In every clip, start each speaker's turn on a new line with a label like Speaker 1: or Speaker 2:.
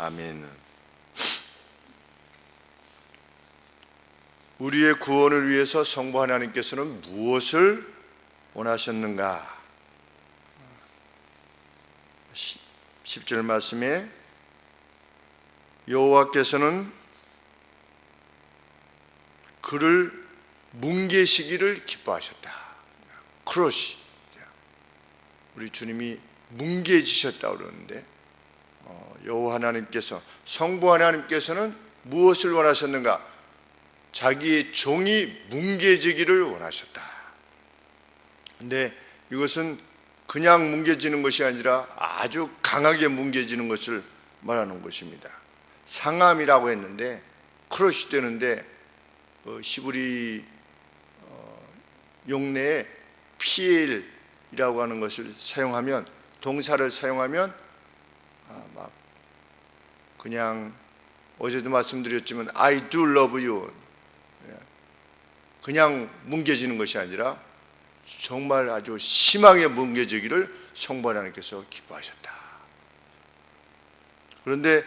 Speaker 1: 아멘. 우리의 구원을 위해서 성부 하나님께서는 무엇을 원하셨는가? 10절 말씀에 여호와께서는 그를 뭉개시기를 기뻐하셨다. 크러쉬. 우리 주님이 뭉개지셨다고 그러는데 여호와 하나님께서, 성부 하나님께서는 무엇을 원하셨는가? 자기의 종이 뭉개지기를 원하셨다. 근데 이것은 그냥 뭉개지는 것이 아니라 아주 강하게 뭉개지는 것을 말하는 것입니다. 상함이라고 했는데 크러쉬 되는데 히브리 용례에 피엘이라고 하는 것을 사용하면, 동사를 사용하면 막 그냥 어제도 말씀드렸지만 I do love you, 그냥 뭉개지는 것이 아니라 정말 아주 심하게 뭉개지기를 성부 하나님께서 기뻐하셨다. 그런데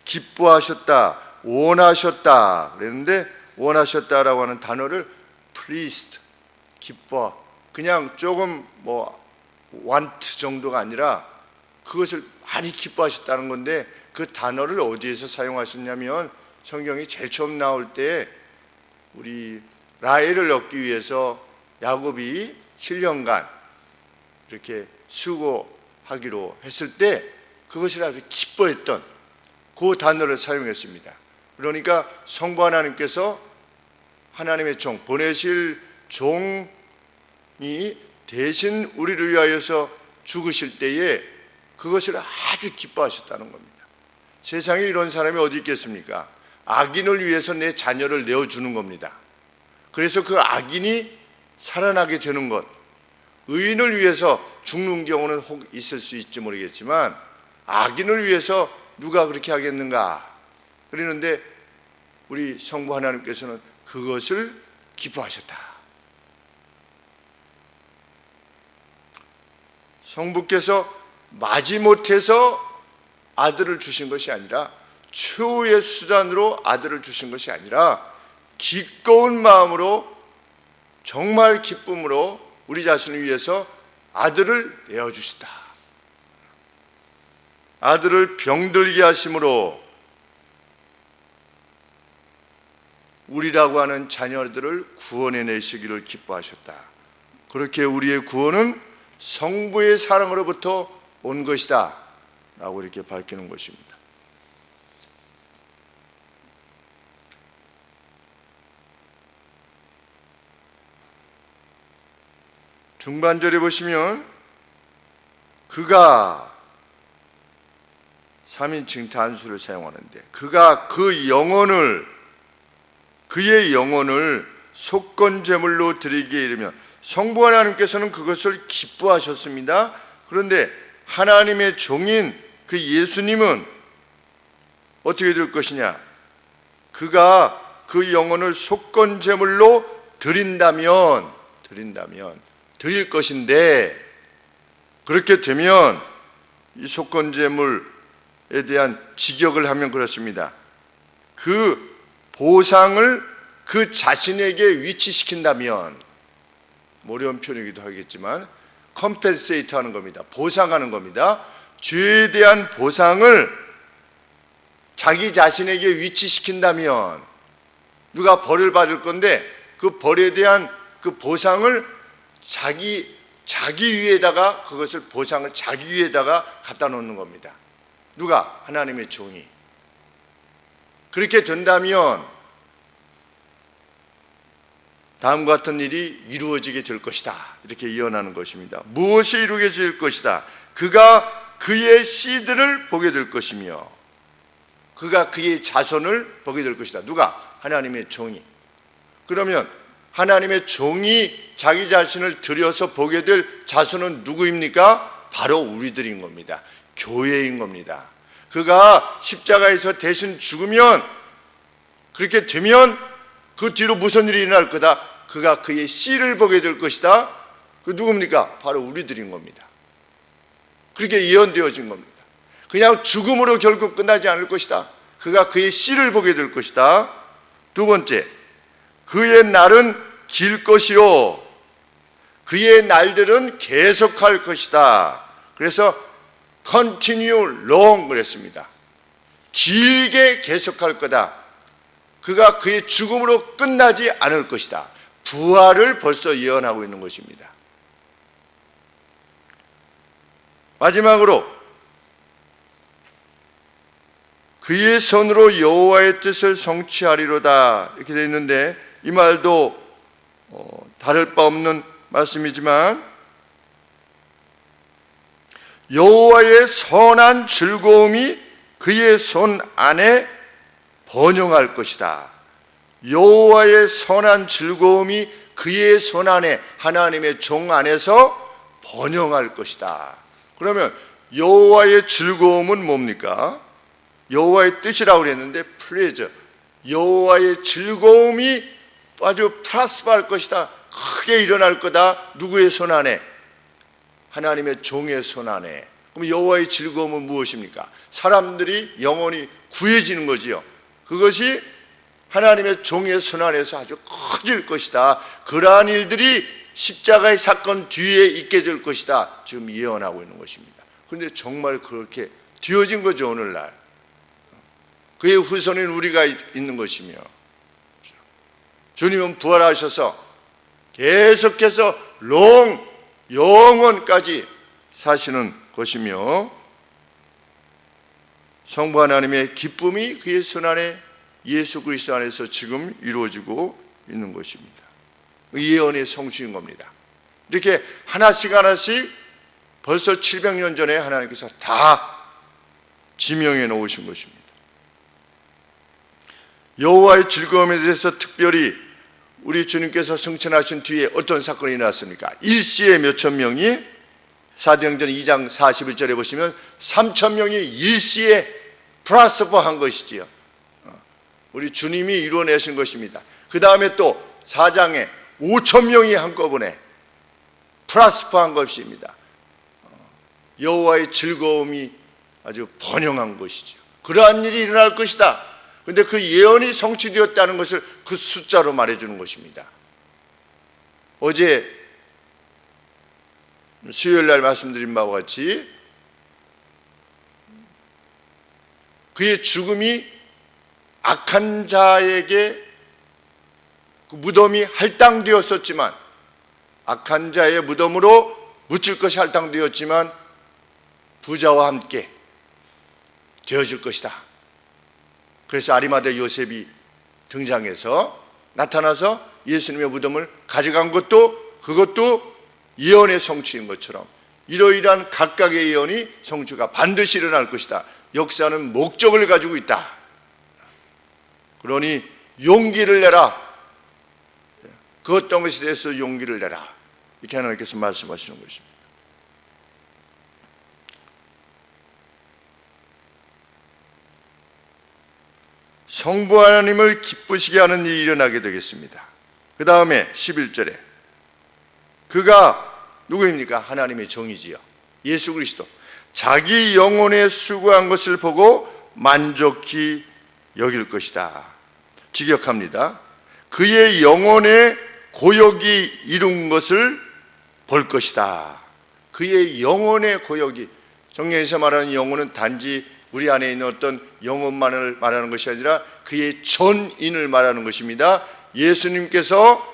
Speaker 1: 기뻐하셨다, 원하셨다 그랬는데, 원하셨다라고 하는 단어를 pleased, 기뻐, 그냥 조금 want 정도가 아니라 그것을 많이 기뻐하셨다는 건데, 그 단어를 어디에서 사용하셨냐면 성경이 제일 처음 나올 때 우리 라헬을 얻기 위해서 야곱이 7년간 이렇게 수고하기로 했을 때 그것을 아주 기뻐했던 그 단어를 사용했습니다. 그러니까 성부 하나님께서 하나님의 종, 보내실 종이 대신 우리를 위하여서 죽으실 때에 그것을 아주 기뻐하셨다는 겁니다. 세상에 이런 사람이 어디 있겠습니까? 악인을 위해서 내 자녀를 내어주는 겁니다. 그래서 그 악인이 살아나게 되는 것, 의인을 위해서 죽는 경우는 혹 있을 수 있지 모르겠지만 악인을 위해서 누가 그렇게 하겠는가? 그러는데 우리 성부 하나님께서는 그것을 기뻐하셨다. 성부께서 마지못해서 아들을 주신 것이 아니라, 최후의 수단으로 아들을 주신 것이 아니라 기꺼운 마음으로, 정말 기쁨으로 우리 자신을 위해서 아들을 내어주시다. 아들을 병들게 하심으로 우리라고 하는 자녀들을 구원해내시기를 기뻐하셨다. 그렇게 우리의 구원은 성부의 사랑으로부터 온 것이다 라고 이렇게 밝히는 것입니다. 중반절에 보시면 그가 3인칭 단수를 사용하는데, 그가 그의 영혼을 속건제물로 드리기에 이르면, 성부 하나님께서는 그것을 기뻐하셨습니다. 그런데 하나님의 종인 그 예수님은 어떻게 될 것이냐? 그가 그 영혼을 속건제물로 드린다면 드릴 것인데, 그렇게 되면 이 속건제물에 대한 직역을 하면 그렇습니다. 그 보상을 그 자신에게 위치시킨다면, 어려운 표현이기도 하겠지만 컴펜세이트 하는 겁니다. 보상하는 겁니다. 죄에 대한 보상을 자기 자신에게 위치시킨다면, 누가 벌을 받을 건데 그 벌에 대한 그 보상을 자기 위에다가, 그것을 보상을 자기 위에다가 갖다 놓는 겁니다. 누가? 하나님의 종이. 그렇게 된다면 다음과 같은 일이 이루어지게 될 것이다, 이렇게 예언하는 것입니다. 무엇이 이루어질 것이다? 그가 그의 씨들을 보게 될 것이며, 그가 그의 자손을 보게 될 것이다. 누가? 하나님의 종이. 그러면 하나님의 종이 자기 자신을 들여서 보게 될 자손은 누구입니까? 바로 우리들인 겁니다. 교회인 겁니다. 그가 십자가에서 대신 죽으면, 그렇게 되면 그 뒤로 무슨 일이 일어날 거다? 그가 그의 씨를 보게 될 것이다. 그 누굽니까? 바로 우리들인 겁니다. 그렇게 예언되어진 겁니다. 그냥 죽음으로 결국 끝나지 않을 것이다. 그가 그의 씨를 보게 될 것이다. 두 번째, 그의 날은 길 것이요 그의 날들은 계속할 것이다. 그래서 continue long 그랬습니다. 길게 계속할 거다. 그가 그의 죽음으로 끝나지 않을 것이다. 부활을 벌써 예언하고 있는 것입니다. 마지막으로 그의 손으로 여호와의 뜻을 성취하리로다 이렇게 되어 있는데, 이 말도 다를 바 없는 말씀이지만 여호와의 선한 즐거움이 그의 손 안에 번영할 것이다. 여호와의 선한 즐거움이 그의 손 안에, 하나님의 종 안에서 번영할 것이다. 그러면 여호와의 즐거움은 뭡니까? 여호와의 뜻이라고 그랬는데 플레저, 여호와의 즐거움이 아주 프라스퍼할 것이다. 크게 일어날 거다. 누구의 손 안에? 하나님의 종의 손 안에. 그럼 여호와의 즐거움은 무엇입니까? 사람들이 영원히 구해지는 거지요. 그것이 하나님의 종의 손 안에서 아주 커질 것이다. 그러한 일들이 십자가의 사건 뒤에 있게 될 것이다. 지금 예언하고 있는 것입니다. 그런데 정말 그렇게 되어진 거죠. 오늘날 그의 후손인 우리가 있는 것이며, 주님은 부활하셔서 계속해서 영원까지 사시는 것이며, 성부 하나님의 기쁨이 그의 손 안에 예수 그리스도 안에서 지금 이루어지고 있는 것입니다. 예언의 성취인 겁니다. 이렇게 하나씩 벌써 700년 전에 하나님께서 다 지명해 놓으신 것입니다. 여호와의 즐거움에 대해서 특별히 우리 주님께서 승천하신 뒤에 어떤 사건이 일어났습니까? 일시에 몇천 명이, 사도행전 2장 41절에 보시면 3천 명이 일시에 프라스퍼한 것이지요. 우리 주님이 이루어내신 것입니다. 그 다음에 또 4장에 5천 명이 한꺼번에 프라스퍼한 것입니다. 여호와의 즐거움이 아주 번영한 것이죠. 그러한 일이 일어날 것이다. 그런데 그 예언이 성취되었다는 것을 그 숫자로 말해주는 것입니다. 어제 수요일 날 말씀드린 바와 같이 그의 죽음이 악한 자에게 그 무덤이 할당되었었지만, 악한 자의 무덤으로 묻힐 것이 할당되었지만 부자와 함께 되어질 것이다. 그래서 아리마대 요셉이 등장해서 나타나서 예수님의 무덤을 가져간 것도, 그것도 예언의 성취인 것처럼 이러이러한 각각의 예언이 성취가 반드시 일어날 것이다. 역사는 목적을 가지고 있다. 그러니 용기를 내라. 그 어떤 것에 대해서 용기를 내라. 이렇게 하나님께서 말씀하시는 것입니다. 성부 하나님을 기쁘시게 하는 일이 일어나게 되겠습니다. 그 다음에 11절에 그가 누구입니까? 하나님의 종이지요. 예수 그리스도. 자기 영혼에 수고한 것을 보고 만족히 여길 것이다. 직역합니다. 그의 영혼의 고역이 이룬 것을 볼 것이다. 그의 영혼의 고역이, 성경에서 말하는 영혼은 단지 우리 안에 있는 어떤 영혼만을 말하는 것이 아니라 그의 전인을 말하는 것입니다. 예수님께서,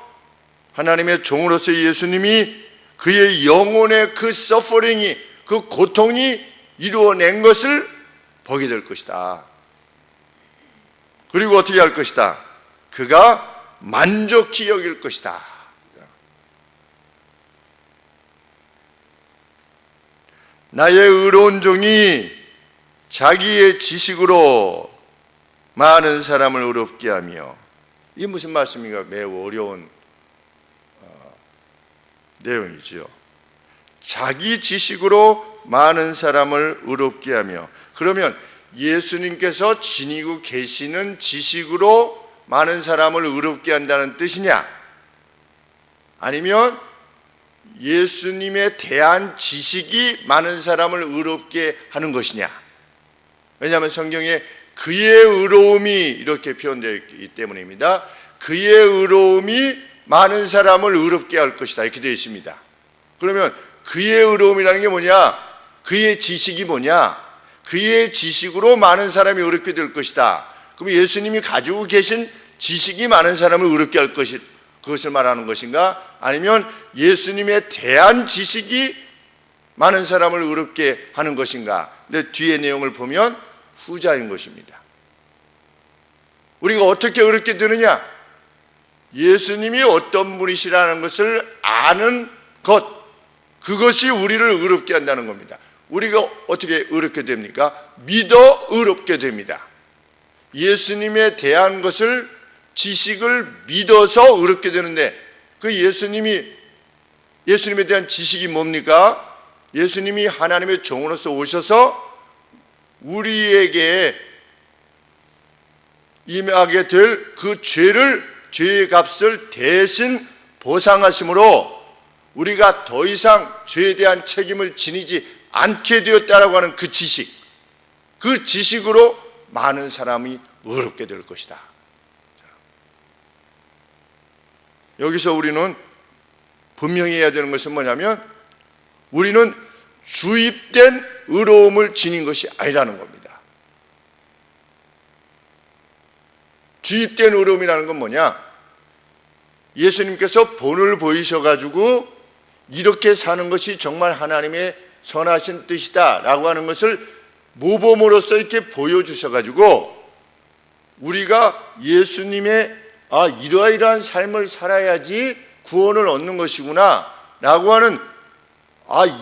Speaker 1: 하나님의 종으로서의 예수님이 그의 영혼의 그 서퍼링이, 그 고통이 이루어낸 것을 보게 될 것이다. 그리고 어떻게 할 것이다? 그가 만족히 여길 것이다. 나의 의로운 종이 자기의 지식으로 많은 사람을 의롭게 하며, 이게 무슨 말씀인가? 매우 어려운 내용이지요. 자기 지식으로 많은 사람을 의롭게 하며, 그러면 예수님께서 지니고 계시는 지식으로 많은 사람을 의롭게 한다는 뜻이냐? 아니면 예수님에 대한 지식이 많은 사람을 의롭게 하는 것이냐? 왜냐하면 성경에 그의 의로움이 이렇게 표현되어 있기 때문입니다. 그의 의로움이 많은 사람을 의롭게 할 것이다 이렇게 되어 있습니다. 그러면 그의 의로움이라는 게 뭐냐? 그의 지식이 뭐냐? 그의 지식으로 많은 사람이 의롭게 될 것이다. 그럼 예수님이 가지고 계신 지식이 많은 사람을 의롭게 할 것이 그것을 말하는 것인가? 아니면 예수님에 대한 지식이 많은 사람을 의롭게 하는 것인가? 근데 뒤에 내용을 보면 후자인 것입니다. 우리가 어떻게 의롭게 되느냐? 예수님이 어떤 분이시라는 것을 아는 것, 그것이 우리를 의롭게 한다는 겁니다. 우리가 어떻게 의롭게 됩니까? 믿어 의롭게 됩니다. 예수님에 대한 것을 지식을 믿어서 의롭게 되는데 그 예수님에 대한 지식이 뭡니까? 예수님이 하나님의 종으로서 오셔서 우리에게 임하게 될 그 죄의 값을 대신 보상하심으로 우리가 더 이상 죄에 대한 책임을 지니지 않게 되었다라고 하는 그 지식으로 많은 사람이 의롭게 될 것이다. 여기서 우리는 분명히 해야 되는 것은 뭐냐면 우리는 주입된 의로움을 지닌 것이 아니라는 겁니다. 주입된 의로움이라는 건 뭐냐? 예수님께서 본을 보이셔가지고 이렇게 사는 것이 정말 하나님의 선하신 뜻이다 라고 하는 것을 모범으로서 이렇게 보여주셔가지고 우리가 예수님의 이러이러한 삶을 살아야지 구원을 얻는 것이구나 라고 하는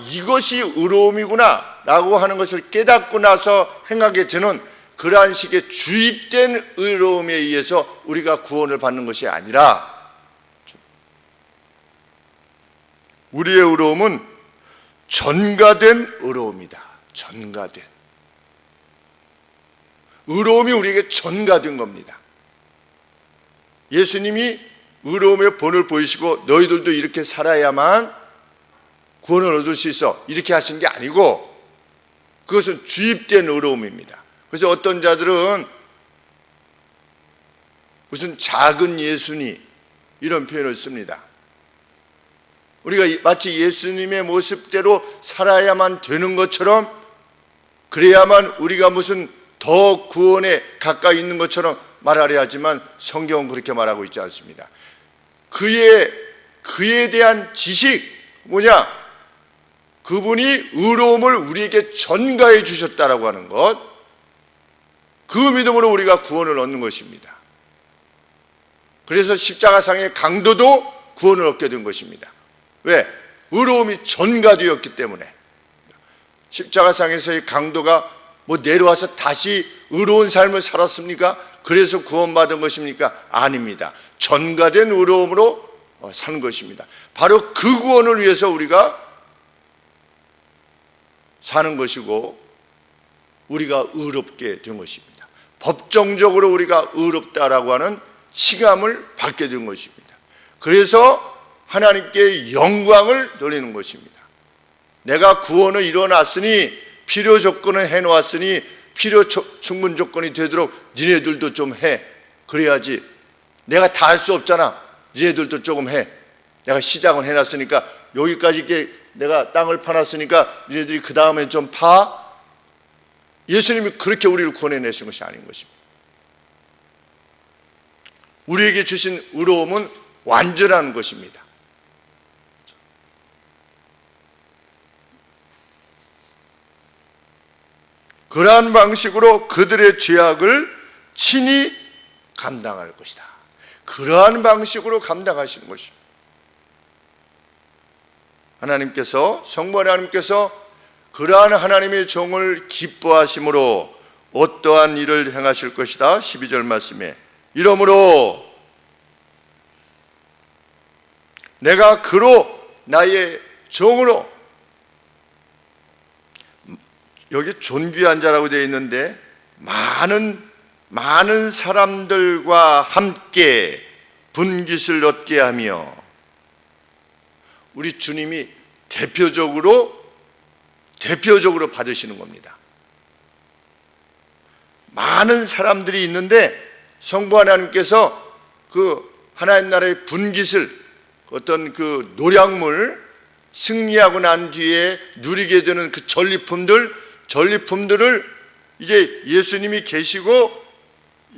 Speaker 1: 이것이 의로움이구나 라고 하는 것을 깨닫고 나서 행하게 되는 그러한 식의 주입된 의로움에 의해서 우리가 구원을 받는 것이 아니라 우리의 의로움은 전가된 의로움이다. 전가된 의로움이 우리에게 전가된 겁니다. 예수님이 의로움의 본을 보이시고 너희들도 이렇게 살아야만 구원을 얻을 수 있어 이렇게 하신 게 아니고 그것은 주입된 의로움입니다. 그래서 어떤 자들은 무슨 작은 예수니 이런 표현을 씁니다. 우리가 마치 예수님의 모습대로 살아야만 되는 것처럼 그래야만 우리가 무슨 더 구원에 가까이 있는 것처럼 말하려 하지만 성경은 그렇게 말하고 있지 않습니다. 그에 대한 지식 뭐냐? 그분이 의로움을 우리에게 전가해 주셨다라고 하는 것, 그 믿음으로 우리가 구원을 얻는 것입니다. 그래서 십자가상의 강도도 구원을 얻게 된 것입니다. 왜? 의로움이 전가되었기 때문에. 십자가상에서의 강도가 내려와서 다시 의로운 삶을 살았습니까? 그래서 구원받은 것입니까? 아닙니다. 전가된 의로움으로 사는 것입니다. 바로 그 구원을 위해서 우리가 사는 것이고 우리가 의롭게 된 것입니다. 법정적으로 우리가 의롭다라고 하는 칭함을 받게 된 것입니다. 그래서 하나님께 영광을 돌리는 것입니다. 내가 구원을 이뤄놨으니 필요 조건을 해놓았으니 필요 충분 조건이 되도록 니네들도 좀 해. 그래야지. 내가 다 할 수 없잖아. 니네들도 조금 해. 내가 시작은 해놨으니까 여기까지 이렇게 내가 땅을 파놨으니까 니네들이 그 다음에 좀 파. 예수님이 그렇게 우리를 구원해내신 것이 아닌 것입니다. 우리에게 주신 의로움은 완전한 것입니다. 그러한 방식으로 그들의 죄악을 친히 감당할 것이다. 그러한 방식으로 감당하시는 것입니다. 하나님께서, 성부 하나님께서 그러한 하나님의 종을 기뻐하심으로 어떠한 일을 행하실 것이다. 12절 말씀에 이러므로 내가 그로 나의 종으로, 여기 존귀한 자라고 되어 있는데 많은 사람들과 함께 분깃을 얻게 하며, 우리 주님이 대표적으로 받으시는 겁니다. 많은 사람들이 있는데 성부 하나님께서 그 하나님 나라의 분깃을, 어떤 그 노량물, 승리하고 난 뒤에 누리게 되는 그 전리품들을 이제 예수님이 계시고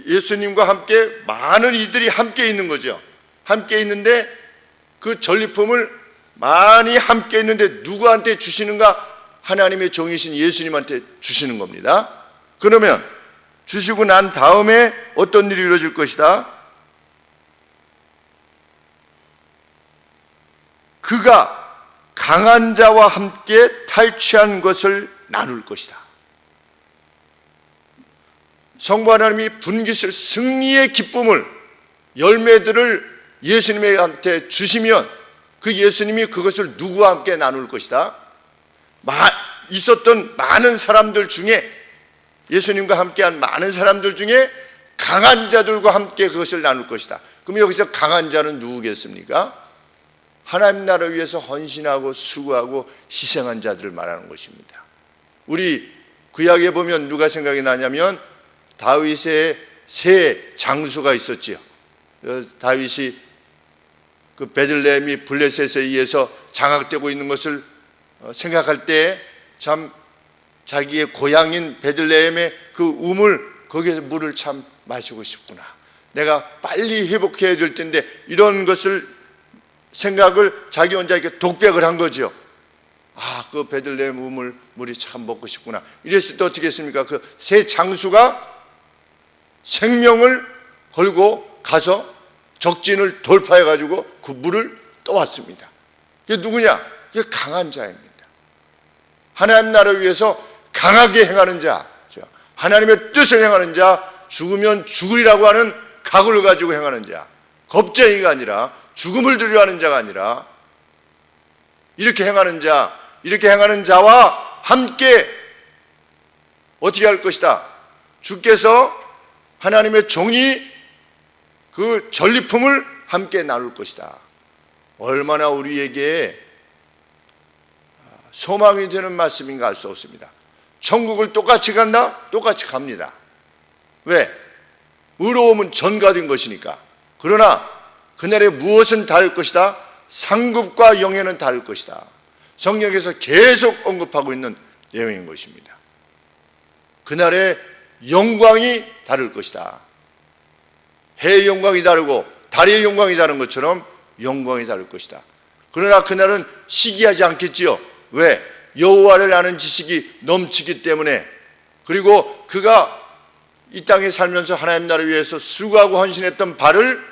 Speaker 1: 예수님과 함께 많은 이들이 함께 있는 거죠. 함께 있는데 그 전리품을 많이 함께 있는데 누구한테 주시는가? 하나님의 종이신 예수님한테 주시는 겁니다. 그러면 주시고 난 다음에 어떤 일이 이루어질 것이다? 그가 강한 자와 함께 탈취한 것을 나눌 것이다. 성부 하나님이 분깃을, 승리의 기쁨을, 열매들을 예수님한테 주시면 그 예수님이 그것을 누구와 함께 나눌 것이다? 있었던 많은 사람들 중에, 예수님과 함께한 많은 사람들 중에 강한 자들과 함께 그것을 나눌 것이다. 그럼 여기서 강한 자는 누구겠습니까? 하나님 나라를 위해서 헌신하고 수고하고 희생한 자들을 말하는 것입니다. 우리 구약에 보면 누가 생각이 나냐면 다윗의 세 장수가 있었지요. 다윗이 그 베들레헴이 블레셋에 의해서 장악되고 있는 것을 생각할 때 참 자기의 고향인 베들레헴의 그 우물, 거기에서 물을 참 마시고 싶구나, 내가 빨리 회복해야 될 텐데, 이런 것을 생각을 자기 혼자 이렇게 독백을 한 거죠. 그 베들레헴 우물 물이 참 먹고 싶구나. 이랬을 때 어떻게 했습니까? 그 세 장수가 생명을 걸고 가서 적진을 돌파해 가지고 그 물을 떠왔습니다. 이게 누구냐? 이게 강한 자입니다. 하나님 나라를 위해서 강하게 행하는 자, 하나님의 뜻을 행하는 자, 죽으면 죽으리라고 하는 각오를 가지고 행하는 자, 겁쟁이가 아니라, 죽음을 두려워하는 자가 아니라, 이렇게 행하는 자, 이렇게 행하는 자와 함께 어떻게 할 것이다? 주께서, 하나님의 종이 그 전리품을 함께 나눌 것이다. 얼마나 우리에게 소망이 되는 말씀인가 알 수 없습니다. 천국을 똑같이 간다? 똑같이 갑니다. 왜? 의로움은 전가된 것이니까. 그러나 그날에 무엇은 다를 것이다? 상급과 영예는 다를 것이다. 성경에서 계속 언급하고 있는 내용인 것입니다. 그날의 영광이 다를 것이다. 해의 영광이 다르고 달의 영광이 다른 것처럼 영광이 다를 것이다. 그러나 그날은 시기하지 않겠지요. 왜? 여호와를 아는 지식이 넘치기 때문에. 그리고 그가 이 땅에 살면서 하나님 나라를 위해서 수고하고 헌신했던 바를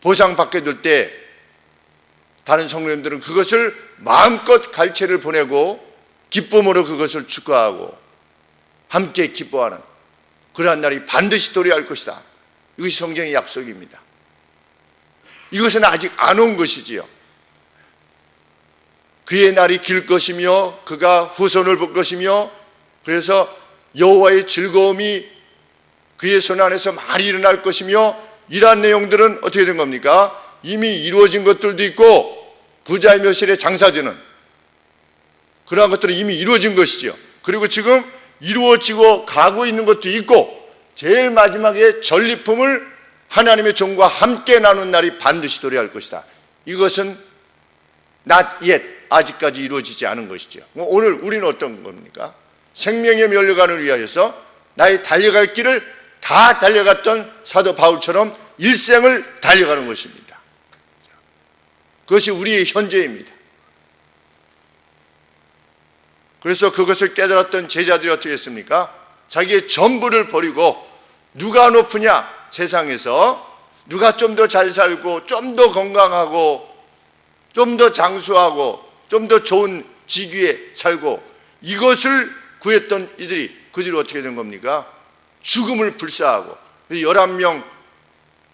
Speaker 1: 보상받게 될 때 다른 성도님들은 그것을 마음껏 갈채를 보내고 기쁨으로 그것을 축하하고 함께 기뻐하는 그러한 날이 반드시 도래할 것이다. 이것이 성경의 약속입니다. 이것은 아직 안 온 것이지요. 그의 날이 길 것이며 그가 후손을 볼 것이며, 그래서 여호와의 즐거움이 그의 손 안에서 많이 일어날 것이며, 이러한 내용들은 어떻게 된 겁니까? 이미 이루어진 것들도 있고 부자의 묘실에 장사되는 그러한 것들은 이미 이루어진 것이죠. 그리고 지금 이루어지고 가고 있는 것도 있고, 제일 마지막에 전리품을 하나님의 종과 함께 나눈 날이 반드시 도래할 것이다. 이것은 not yet, 아직까지 이루어지지 않은 것이죠. 오늘 우리는 어떤 겁니까? 생명의 면류관을 위하여서 나의 달려갈 길을 다 달려갔던 사도 바울처럼 일생을 달려가는 것입니다. 그것이 우리의 현재입니다. 그래서 그것을 깨달았던 제자들이 어떻게 했습니까? 자기의 전부를 버리고, 누가 높으냐? 세상에서 누가 좀 더 잘 살고 좀 더 건강하고 좀 더 장수하고 좀 더 좋은 직위에 살고, 이것을 구했던 이들이, 그들이 어떻게 된 겁니까? 죽음을 불사하고 11명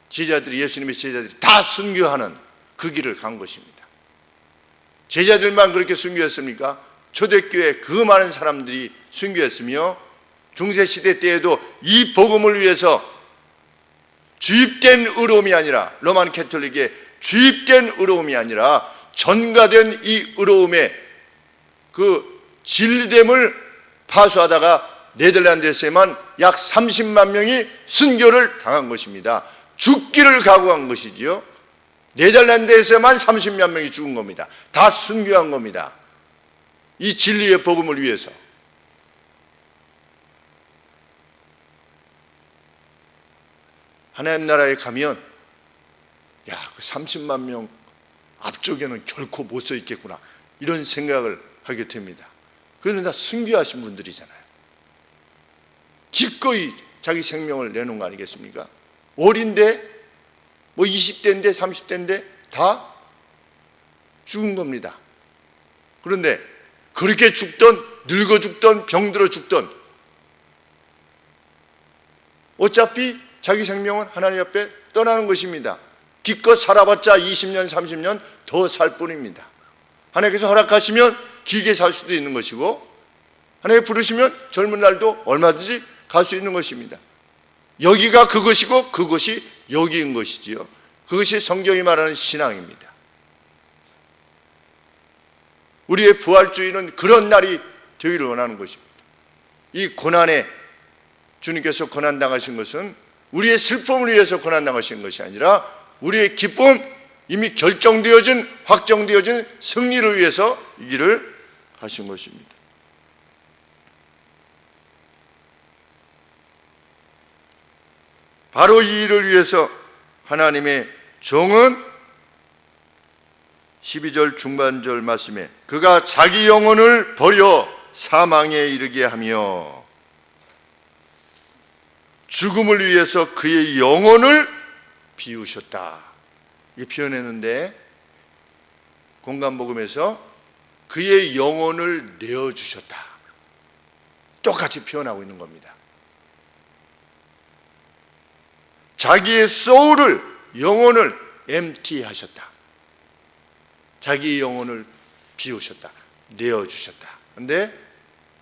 Speaker 1: 제자들이, 예수님의 제자들이 다 순교하는 그 길을 간 것입니다. 제자들만 그렇게 순교했습니까? 초대교회 그 많은 사람들이 순교했으며, 중세시대 때에도 이 복음을 위해서 주입된 의로움이 아니라, 로만 캐톨릭의 주입된 의로움이 아니라 전가된 이 의로움의 그 진리됨을 파수하다가 네덜란드에서만 약 30만 명이 순교를 당한 것입니다. 죽기를 각오한 것이지요. 네덜란드에서만 30만 명이 죽은 겁니다. 다 순교한 겁니다. 이 진리의 복음을 위해서. 하나님 나라에 가면 그 30만 명 앞쪽에는 결코 못 서 있겠구나, 이런 생각을 하게 됩니다. 그는 다 순교하신 분들이잖아요. 기꺼이 자기 생명을 내놓은 거 아니겠습니까? 어린데 20대인데 30대인데 다 죽은 겁니다. 그런데 그렇게 죽던, 늙어 죽던, 병들어 죽던, 어차피 자기 생명은 하나님 앞에 떠나는 것입니다. 기껏 살아봤자 20년 30년 더 살 뿐입니다. 하나님께서 허락하시면 길게 살 수도 있는 것이고, 하나님 부르시면 젊은 날도 얼마든지 갈 수 있는 것입니다. 여기가 그것이고 그것이 여기인 것이지요. 그것이 성경이 말하는 신앙입니다. 우리의 부활주의는 그런 날이 되기를 원하는 것입니다. 이 고난에 주님께서 고난당하신 것은 우리의 슬픔을 위해서 고난당하신 것이 아니라 우리의 기쁨, 이미 결정되어진, 확정되어진 승리를 위해서 이 길을 가신 것입니다. 바로 이 일을 위해서 하나님의 종은 12절 중반절 말씀에 그가 자기 영혼을 버려 사망에 이르게 하며 죽음을 위해서 그의 영혼을 비우셨다, 이렇게 표현했는데, 공간복음에서 그의 영혼을 내어주셨다, 똑같이 표현하고 있는 겁니다. 자기의 소울을, 영혼을 empty하셨다, 자기의 영혼을 비우셨다, 내어주셨다. 그런데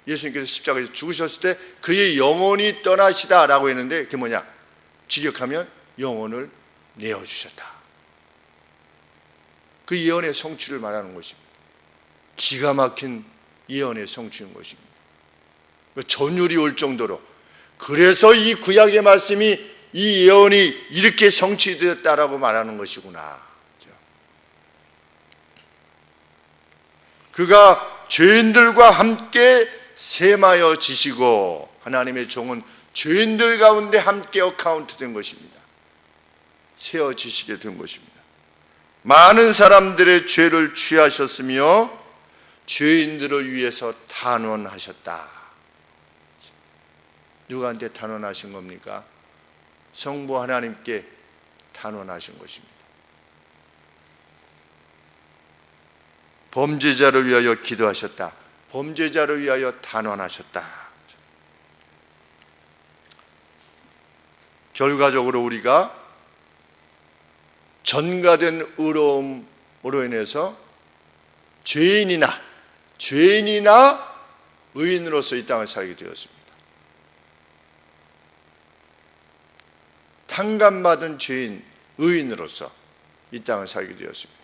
Speaker 1: 예수님께서 십자가에서 죽으셨을 때 그의 영혼이 떠나시다라고 했는데, 그게 뭐냐? 직역하면 영혼을 내어주셨다. 그 예언의 성취를 말하는 것입니다. 기가 막힌 예언의 성취인 것입니다. 전율이 올 정도로, 그래서 이 구약의 말씀이, 이 예언이 이렇게 성취되었다라고 말하는 것이구나. 그가 죄인들과 함께 셈하여 지시고, 하나님의 종은 죄인들 가운데 함께 어카운트 된 것입니다. 세어 지시게 된 것입니다. 많은 사람들의 죄를 취하셨으며 죄인들을 위해서 탄원하셨다. 누구한테 탄원하신 겁니까? 성부 하나님께 탄원하신 것입니다. 범죄자를 위하여 기도하셨다. 범죄자를 위하여 탄원하셨다. 결과적으로 우리가 전가된 의로움으로 인해서 죄인이나 의인으로서 이 땅을 살게 되었습니다. 탕감받은 죄인, 의인으로서 이 땅을 살게 되었습니다.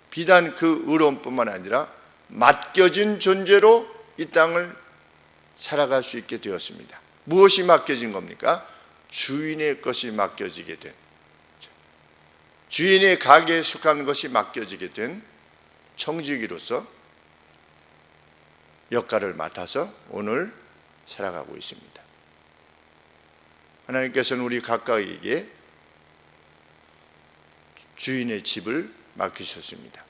Speaker 1: 비단 그 의로움뿐만 아니라 맡겨진 존재로 이 땅을 살아갈 수 있게 되었습니다. 무엇이 맡겨진 겁니까? 주인의 것이 맡겨지게 된, 주인의 가게에 속한 것이 맡겨지게 된 청지기로서 역할을 맡아서 오늘 살아가고 있습니다. 하나님께서는 우리 각각에게 주인의 집을 맡기셨습니다.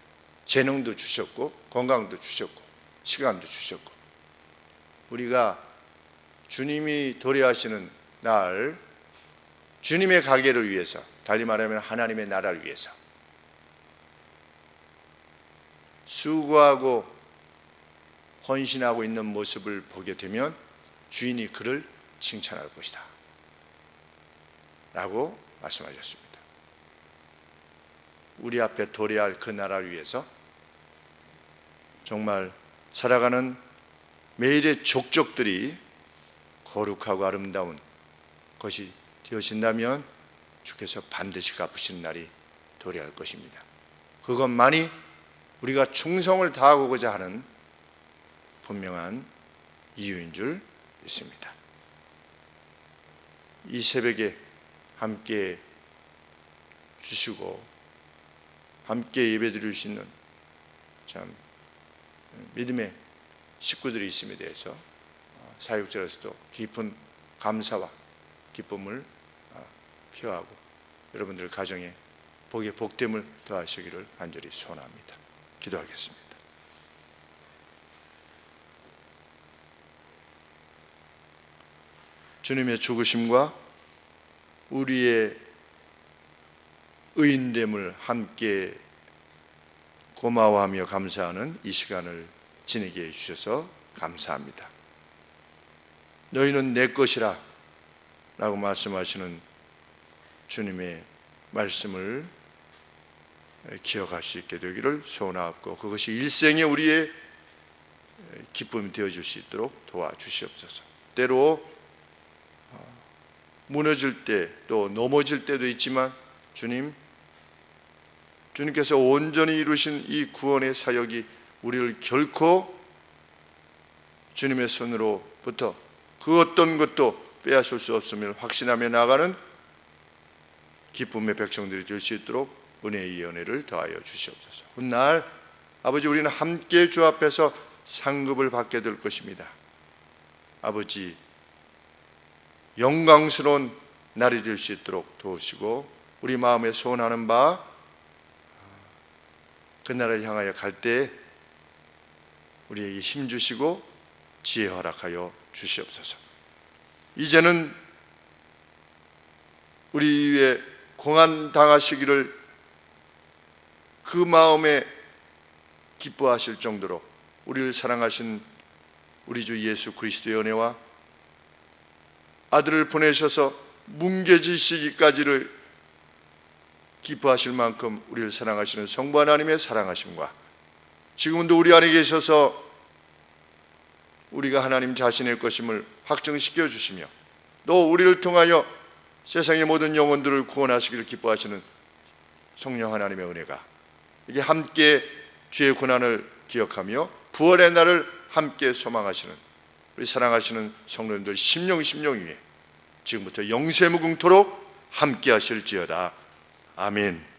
Speaker 1: 재능도 주셨고, 건강도 주셨고, 시간도 주셨고, 우리가 주님이 도래하시는 날 주님의 가게를 위해서, 달리 말하면 하나님의 나라를 위해서 수고하고 헌신하고 있는 모습을 보게 되면 주인이 그를 칭찬할 것이다 라고 말씀하셨습니다. 우리 앞에 도래할 그 나라를 위해서 정말 살아가는 매일의 족적들이 거룩하고 아름다운 것이 되어진다면 주께서 반드시 갚으시는 날이 도래할 것입니다. 그것만이 우리가 충성을 다하고자 하는 분명한 이유인 줄 믿습니다. 이 새벽에 함께 주시고 함께 예배드릴 수 있는 참 믿음의 식구들이 있음에 대해서 사역자로서도 깊은 감사와 기쁨을 표하고 여러분들 가정에 복의 복됨을 더하시기를 간절히 소원합니다. 기도하겠습니다. 주님의 죽으심과 우리의 의인됨을 함께 고마워하며 감사하는 이 시간을 지내게 해주셔서 감사합니다. 너희는 내 것이라 라고 말씀하시는 주님의 말씀을 기억할 수 있게 되기를 소원하옵고 그것이 일생에 우리의 기쁨이 되어줄 수 있도록 도와주시옵소서. 때로 무너질 때 또 넘어질 때도 있지만 주님께서 온전히 이루신 이 구원의 사역이 우리를 결코 주님의 손으로부터 그 어떤 것도 빼앗을 수 없음을 확신하며 나가는 기쁨의 백성들이 될 수 있도록 은혜의 연회를 더하여 주시옵소서. 훗날 아버지 우리는 함께 주 앞에서 상급을 받게 될 것입니다. 아버지 영광스러운 날이 될 수 있도록 도우시고 우리 마음에 소원하는 바 그 나라를 향하여 갈 때 우리에게 힘 주시고 지혜 허락하여 주시옵소서. 이제는 우리 위에 공안 당하시기를 그 마음에 기뻐하실 정도로 우리를 사랑하신 우리 주 예수 그리스도의 은혜와 아들을 보내셔서 뭉개지시기까지를 기뻐하실 만큼 우리를 사랑하시는 성부 하나님의 사랑하심과 지금도 우리 안에 계셔서 우리가 하나님 자신의 것임을 확증시켜 주시며 또 우리를 통하여 세상의 모든 영혼들을 구원하시기를 기뻐하시는 성령 하나님의 은혜가 이게 함께 주의 고난을 기억하며 부활의 날을 함께 소망하시는 우리 사랑하시는 성도님들 심령 위에 지금부터 영세무궁토록 함께 하실지어다. 아멘.